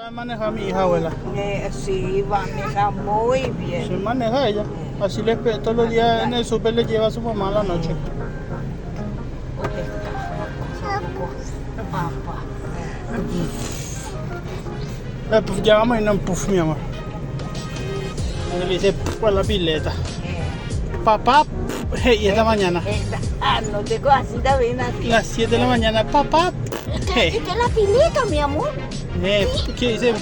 ¿Sabe manejar mi hija, abuela? Sí, maneja muy bien. Sí, maneja ella. Así le espera todos los días en el súper, le lleva a su mamá a la noche. Papá. Pues ya vamos a irnos en puff, mi amor. Le dice puff a la pileta. Papá, y esta mañana. No tengo así también así. Las 7 de la mañana, papá. Esta es la pileta, mi amor. ¿Qué dice?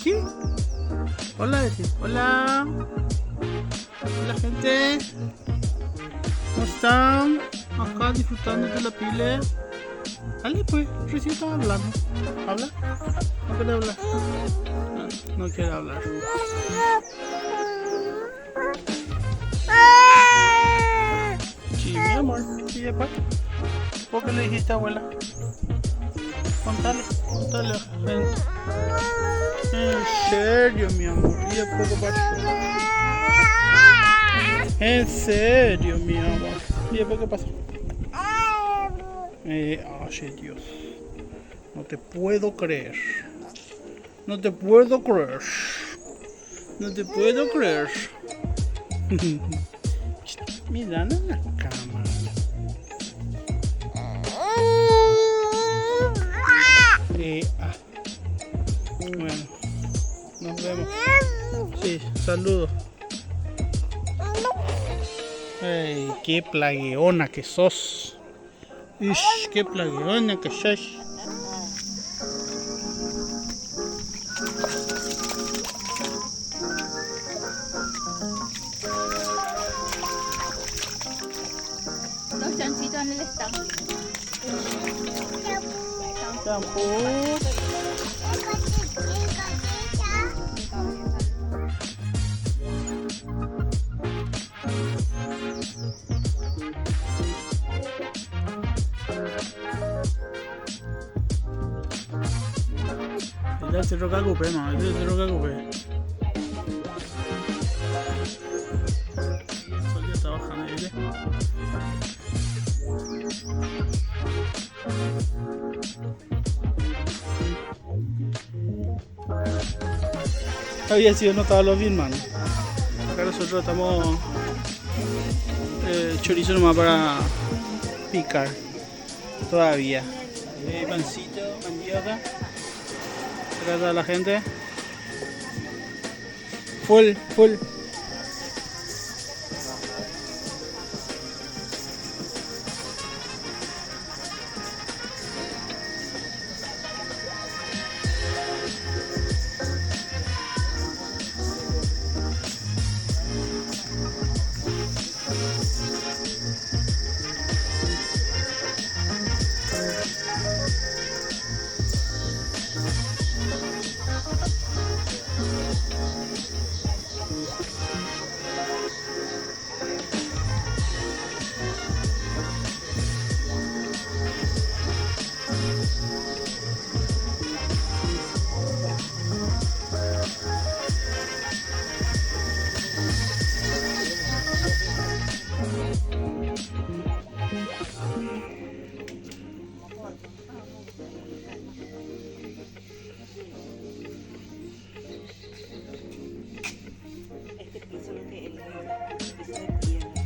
¿Qué? Hola, decir. Hola. Hola, gente. ¿Cómo están? Acá disfrutando de la pile. Dale, pues, recién estaba hablando. ¿Habla? ¿No quiere hablar? No quiere hablar. Sí, mi amor. Sí, papá. ¿Por qué le dijiste, abuela? Contale, gente. En serio, mi amor. Y es poco pasó. En serio, mi amor. ¿Y después qué pasó? Ay, Dios. No te puedo creer. No te puedo creer. No te puedo creer. Mira, no en la cama. Bueno, nos vemos. Sí, saludos. Ay, qué plagueona que sos. Ish, qué plagueona que sos. Los chanchitos en el estanque. Shampoo. Ya se roca cupé, mamá. Se roca cupé. El sol ya está bajando, ¿viste? Había sido notado los bien, mano. Acá nosotros estamos chorizo nomás para picar. Todavía. Pancito, mandioca. Acá a la gente. Full.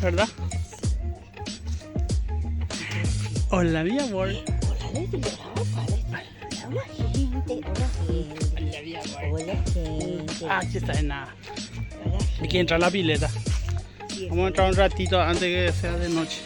¿Verdad? Hola, mi amor. Hola, gente. Hola, mi amor. Hola, gente. Aquí está en nada. Hola, Hay que entrar a la pileta. gente. Vamos a entrar un ratito antes que sea de noche.